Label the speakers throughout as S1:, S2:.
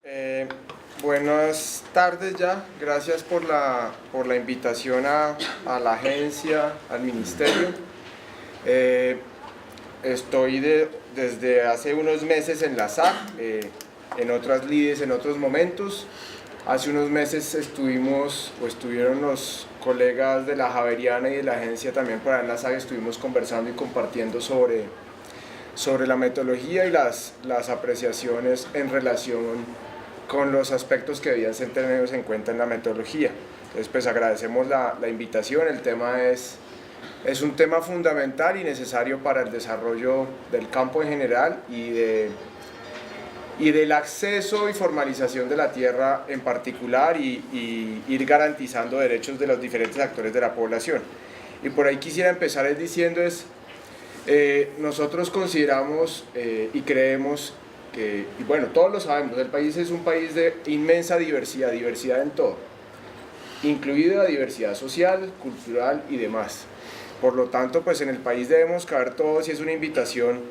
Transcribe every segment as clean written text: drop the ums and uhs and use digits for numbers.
S1: Eh, Buenas tardes ya, gracias por la invitación a la agencia, al ministerio. Eh, Estoy desde hace unos meses en la SAC, en otras lides, en otros momentos. Hace unos meses estuvieron los colegas de la Javeriana y de la agencia también para en la SAC, estuvimos conversando y compartiendo sobre la metodología y las apreciaciones en relación con los aspectos que debían ser tenidos en cuenta en la metodología. Entonces, pues agradecemos la invitación. El tema es un tema fundamental y necesario para el desarrollo del campo en general y del acceso y formalización de la tierra en particular y ir garantizando derechos de los diferentes actores de la población. Y por ahí quisiera empezar diciendo nosotros consideramos y creemos que, y bueno, todos lo sabemos, el país es un país de inmensa diversidad, diversidad en todo, incluida la diversidad social, cultural y demás. Por lo tanto, pues en el país debemos caber todos y es una invitación.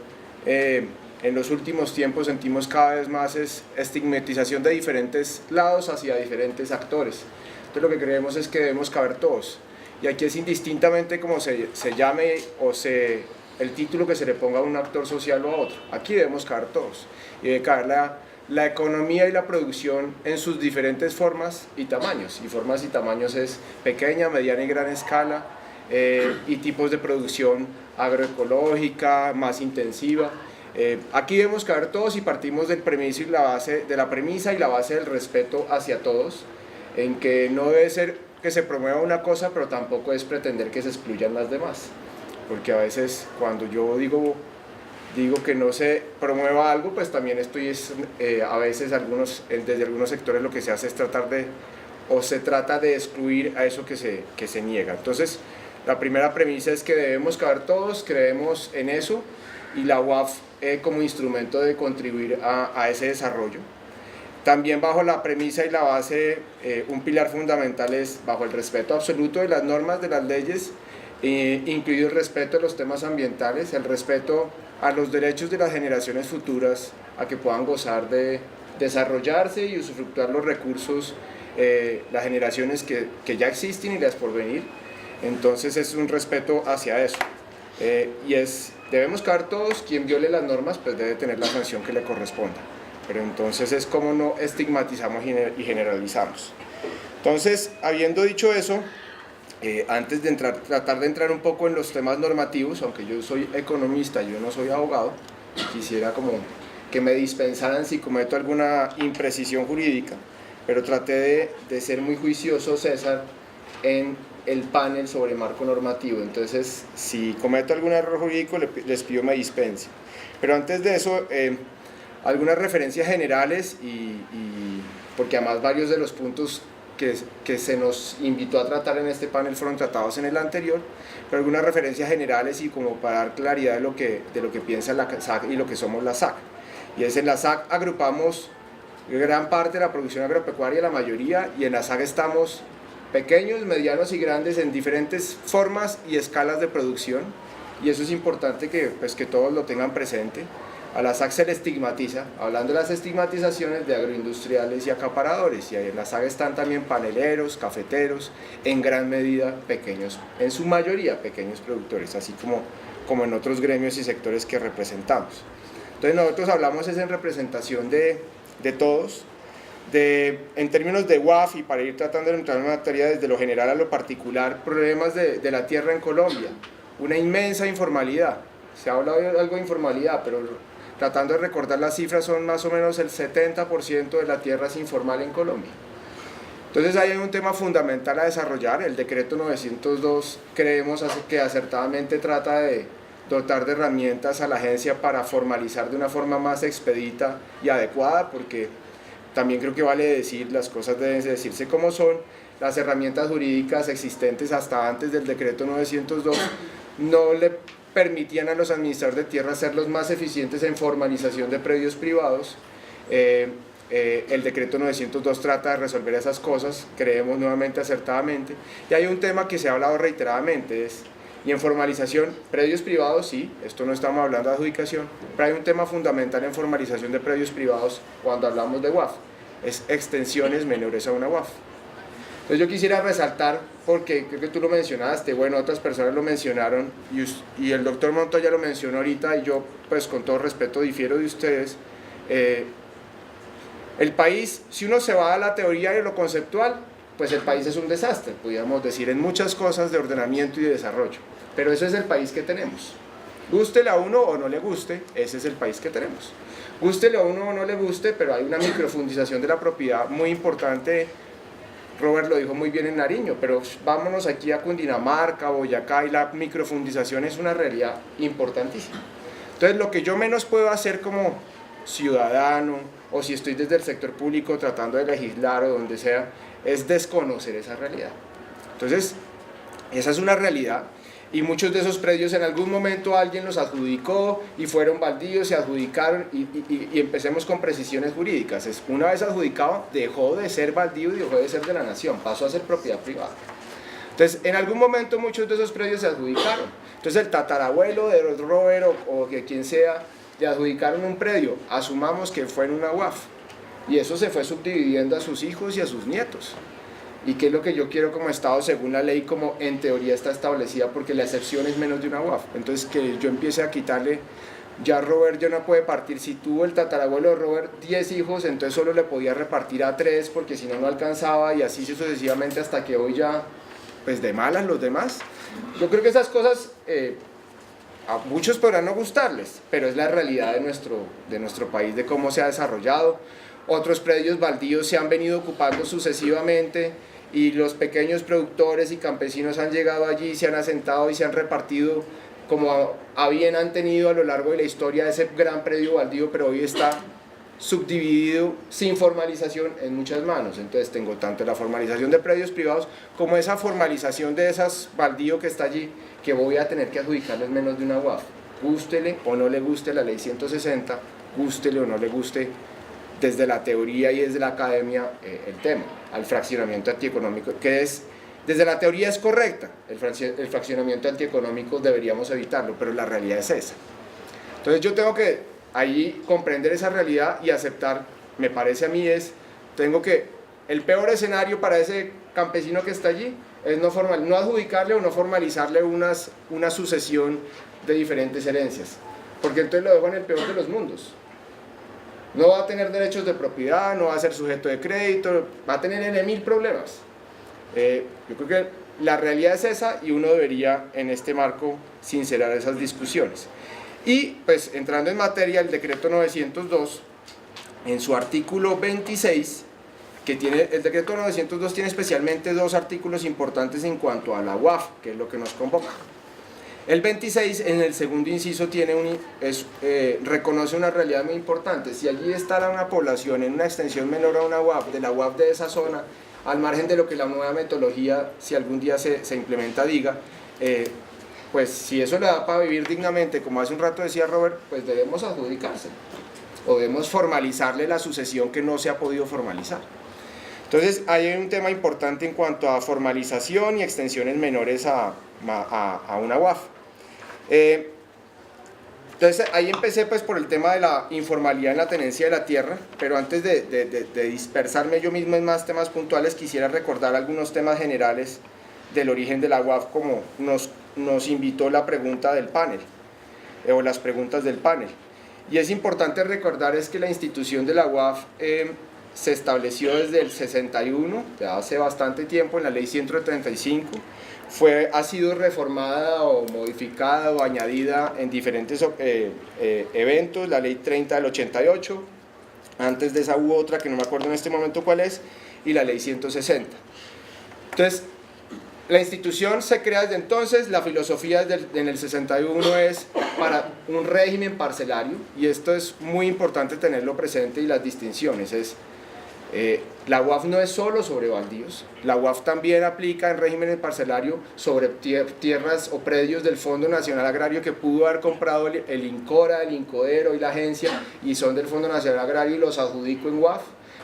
S1: En los últimos tiempos sentimos cada vez más estigmatización de diferentes lados hacia diferentes actores. Entonces lo que creemos es que debemos caber todos. Y aquí es indistintamente como se llame el título que se le ponga a un actor social o a otro. Aquí debemos caber todos. Y debe caber la economía y la producción en sus diferentes formas y tamaños. Y formas y tamaños es pequeña, mediana y gran escala, y tipos de producción agroecológica, más intensiva. Aquí debemos caber todos y partimos de la premisa y la base del respeto hacia todos, en que no debe ser que se promueva una cosa, pero tampoco es pretender que se excluyan las demás. Porque a veces cuando yo digo que no se promueva algo, pues también a veces desde algunos sectores lo que se hace es se trata de excluir a eso que se niega. Entonces, la primera premisa es que debemos caber todos, creemos en eso, y la UAF como instrumento de contribuir a ese desarrollo. También bajo la premisa y la base, un pilar fundamental es bajo el respeto absoluto de las normas, de las leyes, incluido el respeto de los temas ambientales, el respeto a los derechos de las generaciones futuras a que puedan gozar de desarrollarse y usufructuar los recursos, las generaciones que ya existen y las por venir. Entonces es un respeto hacia eso. Debemos caber todos, quien viole las normas pues debe tener la sanción que le corresponda. Pero entonces es como no estigmatizamos y generalizamos. Entonces, habiendo dicho eso, antes de tratar de entrar un poco en los temas normativos, aunque yo soy economista, yo no soy abogado, quisiera como que me dispensaran si cometo alguna imprecisión jurídica, pero traté de ser muy juicioso, César, en el panel sobre marco normativo. Entonces, si cometo algún error jurídico, les pido me dispensen. Pero antes de eso, algunas referencias generales porque además varios de los puntos que se nos invitó a tratar en este panel fueron tratados en el anterior, pero algunas referencias generales y como para dar claridad de lo que piensa la SAC y lo que somos la SAC. Y en la SAC agrupamos gran parte de la producción agropecuaria, la mayoría, y en la SAC estamos pequeños, medianos y grandes en diferentes formas y escalas de producción, y eso es importante que todos lo tengan presente. A la SAC se le estigmatiza, hablando de las estigmatizaciones de agroindustriales y acaparadores, y ahí en la SAC están también paneleros, cafeteros, en gran medida pequeños, en su mayoría pequeños productores, así como en otros gremios y sectores que representamos. Entonces nosotros hablamos en representación de todos, en términos de UAF, y para ir tratando de entrar en materia desde lo general a lo particular, problemas de la tierra en Colombia, una inmensa informalidad. Se ha hablado de algo de informalidad, pero tratando de recordar las cifras, son más o menos el 70% de la tierra es informal en Colombia. Entonces ahí hay un tema fundamental a desarrollar. El decreto 902 creemos que acertadamente trata de dotar de herramientas a la agencia para formalizar de una forma más expedita y adecuada, porque también creo que vale decir, las cosas deben decirse como son. Las herramientas jurídicas existentes hasta antes del decreto 902 no le permitían a los administradores de tierra ser los más eficientes en formalización de predios privados. El decreto 902 trata de resolver esas cosas, creemos nuevamente acertadamente. Y hay un tema que se ha hablado reiteradamente, y en formalización, predios privados, sí, esto no estamos hablando de adjudicación, pero hay un tema fundamental en formalización de predios privados cuando hablamos de UAF, es extensiones menores a una UAF. Entonces yo quisiera resaltar, porque creo que tú lo mencionaste, bueno, otras personas lo mencionaron, y el doctor Montoya lo mencionó ahorita, y yo pues con todo respeto difiero de ustedes. El país, si uno se va a la teoría y lo conceptual, pues el país es un desastre, podríamos decir, en muchas cosas de ordenamiento y de desarrollo, pero ese es el país que tenemos. Gústele a uno o no le guste, ese es el país que tenemos. Gústele a uno o no le guste, pero hay una microfundización de la propiedad muy importante. Robert lo dijo muy bien en Nariño, pero vámonos aquí a Cundinamarca, Boyacá, y la microfundización es una realidad importantísima. Entonces, lo que yo menos puedo hacer como ciudadano, o si estoy desde el sector público tratando de legislar o donde sea, es desconocer esa realidad. Entonces, esa es una realidad, y muchos de esos predios en algún momento alguien los adjudicó y fueron baldíos, se adjudicaron, y empecemos con precisiones jurídicas. Una vez adjudicado, dejó de ser baldío y dejó de ser de la nación, pasó a ser propiedad privada. Entonces, en algún momento muchos de esos predios se adjudicaron. Entonces, el tatarabuelo de Robert o de quien sea, le adjudicaron un predio, asumamos que fue en una UAF, y eso se fue subdividiendo a sus hijos y a sus nietos. ¿Y qué es lo que yo quiero como Estado según la ley, como en teoría está establecida, porque la excepción es menos de una UAF? Entonces, que yo empiece a quitarle, ya Robert ya no puede partir, si tuvo el tatarabuelo de Robert 10 hijos, entonces solo le podía repartir a 3, porque si no, no alcanzaba, y así sucesivamente hasta que hoy ya, pues de malas los demás. Yo creo que esas cosas a muchos podrán no gustarles, pero es la realidad de nuestro país, de cómo se ha desarrollado. Otros predios baldíos se han venido ocupando sucesivamente, y los pequeños productores y campesinos han llegado allí, se han asentado y se han repartido como a bien han tenido a lo largo de la historia ese gran predio baldío, pero hoy está subdividido sin formalización en muchas manos. Entonces tengo tanto la formalización de predios privados como esa formalización de esas baldío que está allí, que voy a tener que adjudicarles menos de una UAF. Gústele o no le guste la ley 160, gústele o no le guste desde la teoría y desde la academia el tema, al fraccionamiento antieconómico, que es, desde la teoría es correcta, el fraccionamiento antieconómico deberíamos evitarlo, pero la realidad es esa. Entonces yo tengo que ahí comprender esa realidad y aceptar, me parece a mí el peor escenario para ese campesino que está allí es no adjudicarle o no formalizarle una sucesión de diferentes herencias, porque entonces lo dejo en el peor de los mundos. No va a tener derechos de propiedad, no va a ser sujeto de crédito, va a tener N.000 problemas. Yo creo que la realidad es esa, y uno debería en este marco sincerar esas discusiones. Y pues entrando en materia, el decreto 902, en su artículo 26, el decreto 902 tiene especialmente 2 artículos importantes en cuanto a la UAF, que es lo que nos convoca. El 26, en el segundo inciso, reconoce una realidad muy importante. Si allí está una población en una extensión menor a una UAF, de la UAF de esa zona, al margen de lo que la nueva metodología, si algún día se implementa, diga, pues si eso le da para vivir dignamente, como hace un rato decía Robert, pues debemos adjudicarse, o debemos formalizarle la sucesión que no se ha podido formalizar. Entonces, ahí hay un tema importante en cuanto a formalización y extensiones menores a una UAF. Entonces, ahí empecé pues por el tema de la informalidad en la tenencia de la tierra, pero antes de dispersarme yo mismo en más temas puntuales, quisiera recordar algunos temas generales del origen de la UAF, como nos invitó la pregunta del panel, o las preguntas del panel. Y es importante recordar es que la institución de la UAF se estableció desde el 61, ya hace bastante tiempo, en la ley 135, ha sido reformada o modificada o añadida en diferentes eventos, la ley 30 del 88, antes de esa hubo otra que no me acuerdo en este momento cuál es, y la ley 160. Entonces, la institución se crea desde entonces, la filosofía en el 61 es para un régimen parcelario, y esto es muy importante tenerlo presente, y las distinciones la UAF no es solo sobre baldíos, la UAF también aplica en régimen parcelario sobre tierras o predios del Fondo Nacional Agrario que pudo haber comprado el INCORA, el INCODERO y la agencia, y son del Fondo Nacional Agrario, y los adjudico en UAF,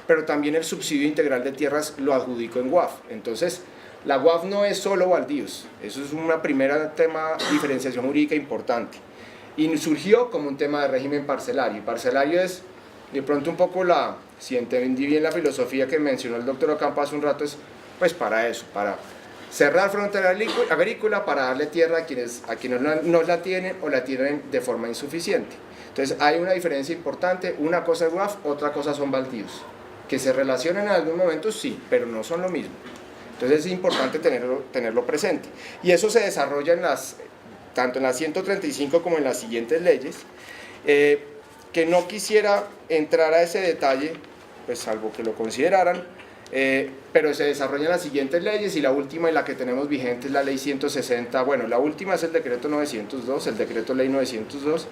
S1: pero también el subsidio integral de tierras lo adjudico en UAF. Entonces, la UAF no es solo baldíos, eso es una primera diferenciación jurídica importante, y surgió como un tema de régimen parcelario, y parcelario es de pronto un poco si entendí bien la filosofía que mencionó el doctor Ocampo hace un rato, es pues para eso, para cerrar frontera agrícola, para darle tierra a quienes no la tienen o la tienen de forma insuficiente. Entonces hay una diferencia importante, una cosa es WAF, otra cosa son baldíos, que se relacionan en algún momento sí, pero no son lo mismo. Entonces es importante tenerlo presente. Y eso se desarrolla tanto en la 135 como en las siguientes leyes, que no quisiera entrar a ese detalle, pues salvo que lo consideraran, pero se desarrollan las siguientes leyes y la última y la que tenemos vigente es la ley 160, bueno, la última es el decreto 902, el decreto ley 902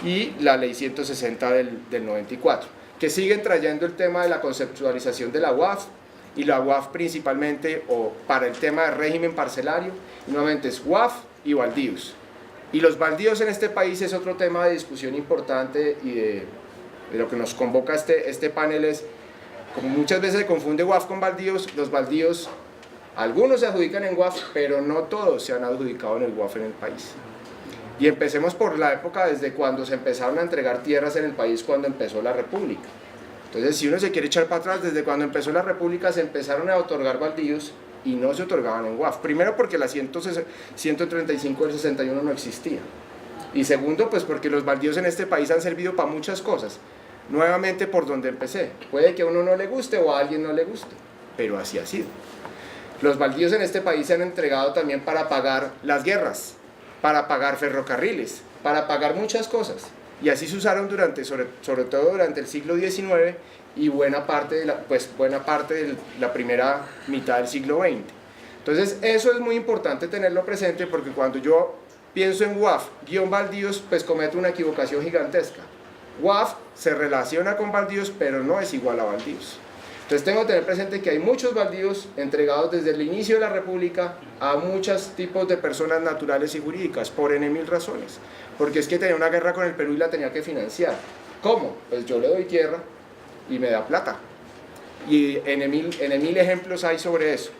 S1: y la ley 160 del 94, que siguen trayendo el tema de la conceptualización de la UAF, y la UAF principalmente o para el tema de régimen parcelario, y nuevamente es UAF y baldíos. Y los baldíos en este país es otro tema de discusión importante y de lo que nos convoca este panel es, como muchas veces se confunde WAF con baldíos, los baldíos, algunos se adjudican en WAF, pero no todos se han adjudicado en el WAF en el país. Y empecemos por la época desde cuando se empezaron a entregar tierras en el país, cuando empezó la República. Entonces, si uno se quiere echar para atrás, desde cuando empezó la República se empezaron a otorgar baldíos y no se otorgaban en WAF. Primero porque la 135 del 61 no existía. Y segundo, pues porque los baldíos en este país han servido para muchas cosas. Nuevamente por donde empecé, puede que a uno no le guste o a alguien no le guste, pero así ha sido. Los baldíos en este país se han entregado también para pagar las guerras, para pagar ferrocarriles, para pagar muchas cosas, y así se usaron sobre todo durante el siglo XIX y buena parte de la primera mitad del siglo XX. Entonces eso es muy importante tenerlo presente, porque cuando yo pienso en WAF guión baldíos, pues cometo una equivocación gigantesca. WAF se relaciona con baldíos, pero no es igual a baldíos. Entonces tengo que tener presente que hay muchos baldíos entregados desde el inicio de la República a muchos tipos de personas naturales y jurídicas, por N mil razones. Porque es que tenía una guerra con el Perú y la tenía que financiar. ¿Cómo? Pues yo le doy tierra y me da plata. Y N mil ejemplos hay sobre eso.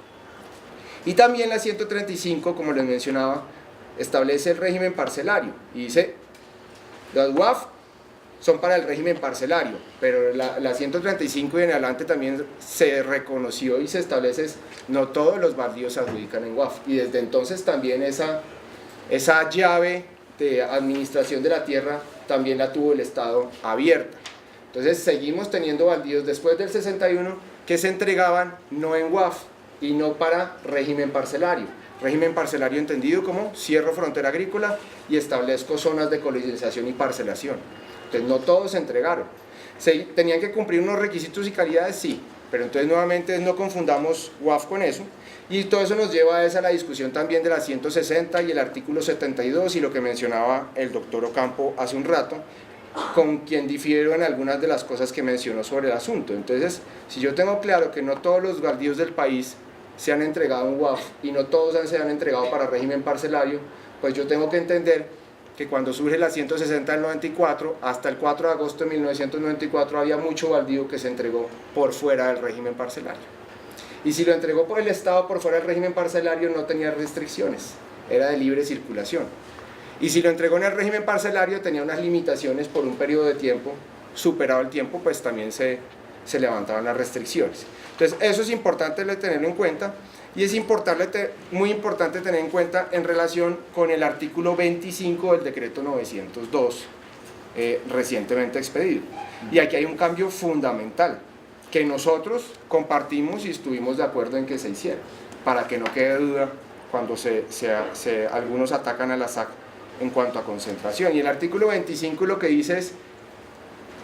S1: Y también la 135, como les mencionaba, establece el régimen parcelario y dice, las WAF son para el régimen parcelario, pero la 135 y en adelante también se reconoció y se establece, no todos los baldíos se adjudican en WAF, y desde entonces también esa llave de administración de la tierra también la tuvo el Estado abierta. Entonces seguimos teniendo baldíos después del 61 que se entregaban no en WAF y no para régimen parcelario entendido como cierro frontera agrícola y establezco zonas de colonización y parcelación. Entonces no todos se entregaron. Tenían que cumplir unos requisitos y calidades, sí, pero entonces nuevamente no confundamos WAF con eso, y todo eso nos lleva a la discusión también de la 160 y el artículo 72 y lo que mencionaba el doctor Ocampo hace un rato, con quien difiero en algunas de las cosas que mencionó sobre el asunto. Entonces, si yo tengo claro que no todos los baldíos del país se han entregado en WAF y no todos se han entregado para régimen parcelario, pues yo tengo que entender que cuando surge la 160 del 94, hasta el 4 de agosto de 1994 había mucho baldío que se entregó por fuera del régimen parcelario. Y si lo entregó por el Estado por fuera del régimen parcelario no tenía restricciones, era de libre circulación. Y si lo entregó en el régimen parcelario tenía unas limitaciones por un periodo de tiempo, superado el tiempo, pues también se levantaban las restricciones. Entonces eso es importante tenerlo en cuenta. Y es muy importante tener en cuenta en relación con el artículo 25 del decreto 902 recientemente expedido. Y aquí hay un cambio fundamental que nosotros compartimos y estuvimos de acuerdo en que se hiciera, para que no quede duda cuando algunos atacan a la SAC en cuanto a concentración. Y el artículo 25 lo que dice es,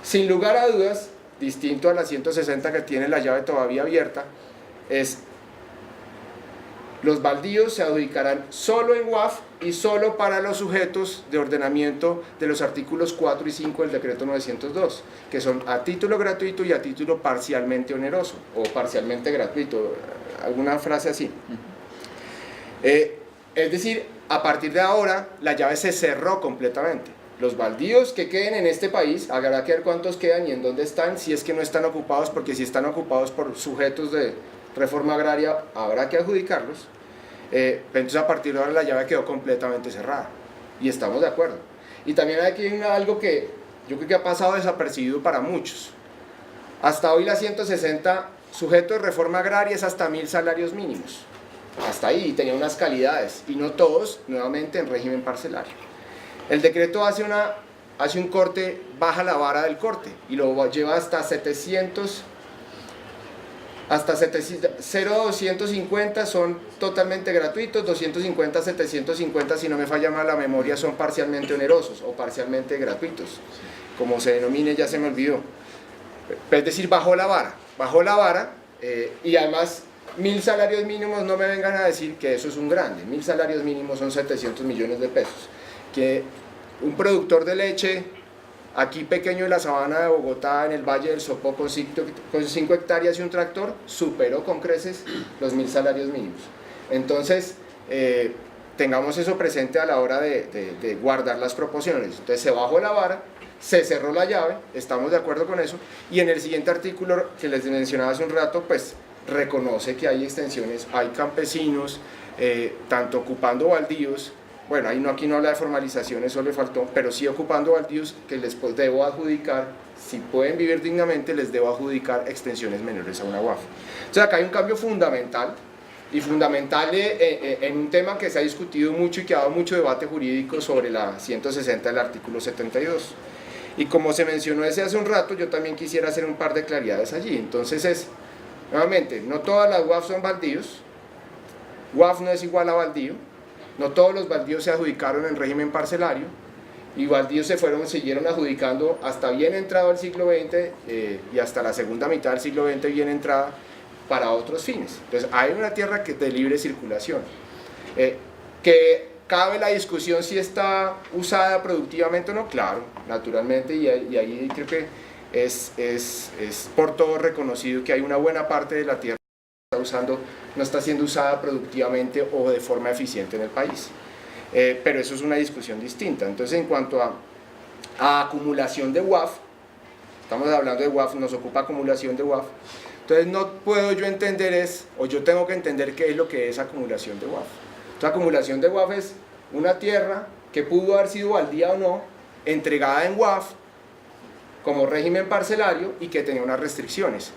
S1: sin lugar a dudas, distinto a la 160 que tiene la llave todavía abierta, es: los baldíos se adjudicarán solo en WAF y solo para los sujetos de ordenamiento de los artículos 4 y 5 del decreto 902, que son a título gratuito y a título parcialmente oneroso, o parcialmente gratuito, alguna frase así. Es decir, a partir de ahora la llave se cerró completamente. Los baldíos que queden en este país, habrá que ver cuántos quedan y en dónde están, si es que no están ocupados, porque si están ocupados por sujetos de reforma agraria habrá que adjudicarlos. Entonces a partir de ahora la llave quedó completamente cerrada y estamos de acuerdo. Y también hay aquí algo que yo creo que ha pasado desapercibido para muchos. Hasta hoy la 160, sujeto de reforma agraria, es hasta 1000 salarios mínimos. Hasta ahí, tenía unas calidades, y no todos, nuevamente, en régimen parcelario. El decreto hace un corte, baja la vara del corte, y lo lleva hasta 700, hasta 0,250 son totalmente gratuitos, 250, 750, si no me falla mal la memoria, son parcialmente onerosos, o parcialmente gratuitos, como se denomine, ya se me olvidó. Es decir, bajó la vara, y además 1000 salarios mínimos, no me vengan a decir que eso es un grande. 1000 salarios mínimos son 700 millones de pesos. Que un productor de leche, aquí pequeño en la sabana de Bogotá, en el Valle del Sopó, con 5 hectáreas y un tractor, superó con creces los 1000 salarios mínimos. Entonces, tengamos eso presente a la hora de guardar las proporciones. Entonces, se bajó la vara, se cerró la llave, estamos de acuerdo con eso, y en el siguiente artículo que les mencionaba hace un rato, pues reconoce que hay extensiones, hay campesinos, tanto ocupando baldíos, bueno, aquí no habla de formalización, eso le faltó, pero sí ocupando baldíos que les debo adjudicar, si pueden vivir dignamente, les debo adjudicar extensiones menores a una UAF. Entonces acá hay un cambio fundamental, y fundamental en un tema que se ha discutido mucho y que ha dado mucho debate jurídico sobre la 160 del artículo 72. Y como se mencionó hace un rato, yo también quisiera hacer un par de claridades allí. Entonces nuevamente, no todas las UAF son baldíos, UAF no es igual a baldío, no todos los baldíos se adjudicaron en régimen parcelario, y baldíos siguieron adjudicando hasta bien entrado el siglo XX y hasta la segunda mitad del siglo XX bien entrada para otros fines. Entonces hay una tierra que es de libre circulación, que cabe la discusión si está usada productivamente o no, claro, naturalmente, y ahí creo que es por todo reconocido que hay una buena parte de la tierra que no está siendo usada productivamente o de forma eficiente en el país. Pero eso es una discusión distinta. Entonces, en cuanto a acumulación de UAF, estamos hablando de UAF, nos ocupa acumulación de UAF, entonces no puedo yo entender o yo tengo que entender qué es lo que es acumulación de UAF. Entonces, acumulación de UAF es una tierra que pudo haber sido baldía o no, entregada en UAF como régimen parcelario y que tenía unas restricciones.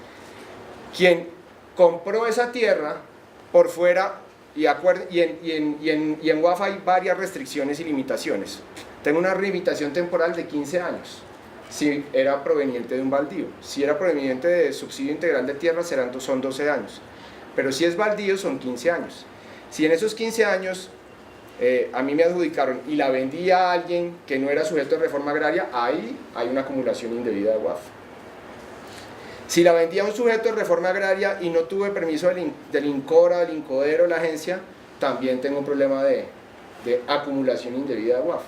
S1: Quien compró esa tierra por fuera, y en UAF hay varias restricciones y limitaciones. Tengo una limitación temporal de 15 años, si era proveniente de un baldío. Si era proveniente de subsidio integral de tierra, son 12 años. Pero si es baldío, son 15 años. Si en esos 15 años a mí me adjudicaron y la vendí a alguien que no era sujeto de reforma agraria, ahí hay una acumulación indebida de UAF. Si la vendí a un sujeto de reforma agraria y no tuve permiso del INCORA, del INCODER o la agencia, también tengo un problema de acumulación indebida de UAF.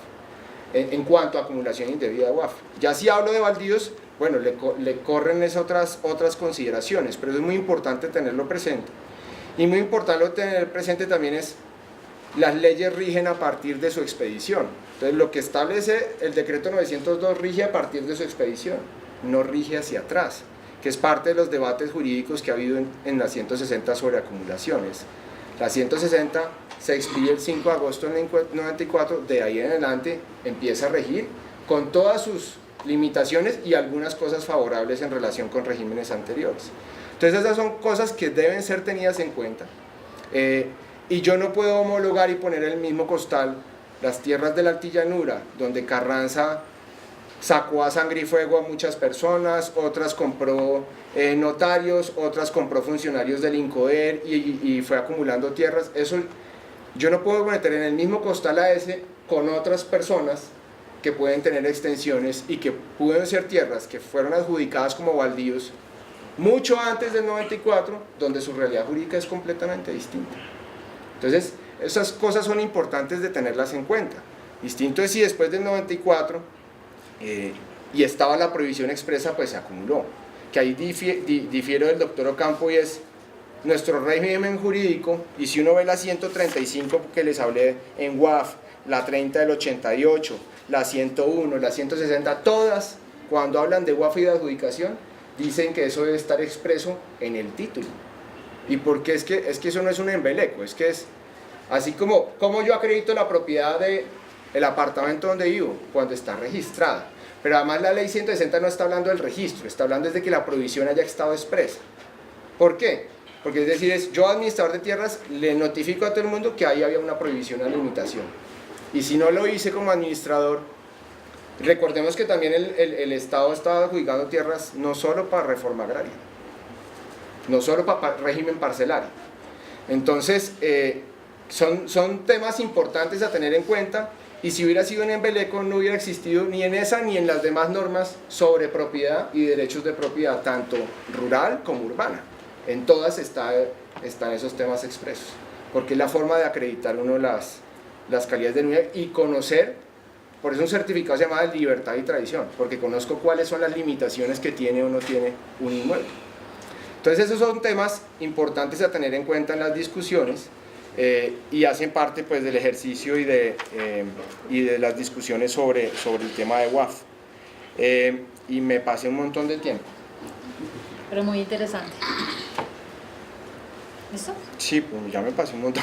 S1: En cuanto a acumulación indebida de UAF. Ya si hablo de baldíos, bueno, le corren esas otras consideraciones, pero es muy importante tenerlo presente. Y muy importante tener presente también es las leyes rigen a partir de su expedición. Entonces, lo que establece el decreto 902 rige a partir de su expedición, no rige hacia atrás, que es parte de los debates jurídicos que ha habido en la 160 sobre acumulaciones. La 160 se expide el 5 de agosto del 94, de ahí en adelante empieza a regir con todas sus limitaciones y algunas cosas favorables en relación con regímenes anteriores. Entonces esas son cosas que deben ser tenidas en cuenta. Y yo no puedo homologar y poner en el mismo costal las tierras de la altillanura, donde Carranza sacó a sangre y fuego a muchas personas, otras compró notarios, otras compró funcionarios del INCODER y fue acumulando tierras. Eso yo no puedo meter en el mismo costal a ese con otras personas que pueden tener extensiones y que pueden ser tierras que fueron adjudicadas como baldíos mucho antes del 94, donde su realidad jurídica es completamente distinta. Entonces, esas cosas son importantes de tenerlas en cuenta. Distinto es si después del 94 y estaba la prohibición expresa, pues se acumuló. Que ahí difiero del doctor Ocampo, y es nuestro régimen jurídico, y si uno ve la 135 que les hablé en UAF, la 30 del 88, la 101, la 160, todas, cuando hablan de UAF y de adjudicación, dicen que eso debe estar expreso en el título. ¿Y por qué? Es que eso no es un embeleco, es que es así como yo acredito la propiedad del apartamento donde vivo, cuando está registrada. Pero además la ley 160 no está hablando del registro, está hablando desde que la prohibición haya estado expresa. ¿Por qué? Porque es decir, yo administrador de tierras le notifico a todo el mundo que ahí había una prohibición, una limitación. Y si no lo hice como administrador, recordemos que también el Estado estaba adjudicando tierras no solo para reforma agraria, no solo para régimen parcelario. Entonces, son temas importantes a tener en cuenta, y si hubiera sido en Embeleco no hubiera existido ni en esa ni en las demás normas sobre propiedad y derechos de propiedad, tanto rural como urbana. En todas están esos temas expresos, porque es la forma de acreditar uno las calidades del inmueble y conocer. Por eso un certificado se llama libertad y tradición, porque conozco cuáles son las limitaciones que tiene o no tiene un inmueble. Entonces esos son temas importantes a tener en cuenta en las discusiones, y hacen parte pues del ejercicio y de las discusiones sobre el tema de WAF. Y me pasé un montón de tiempo.
S2: Pero muy interesante. ¿Listo?
S1: Sí, pues ya me pasé un montón.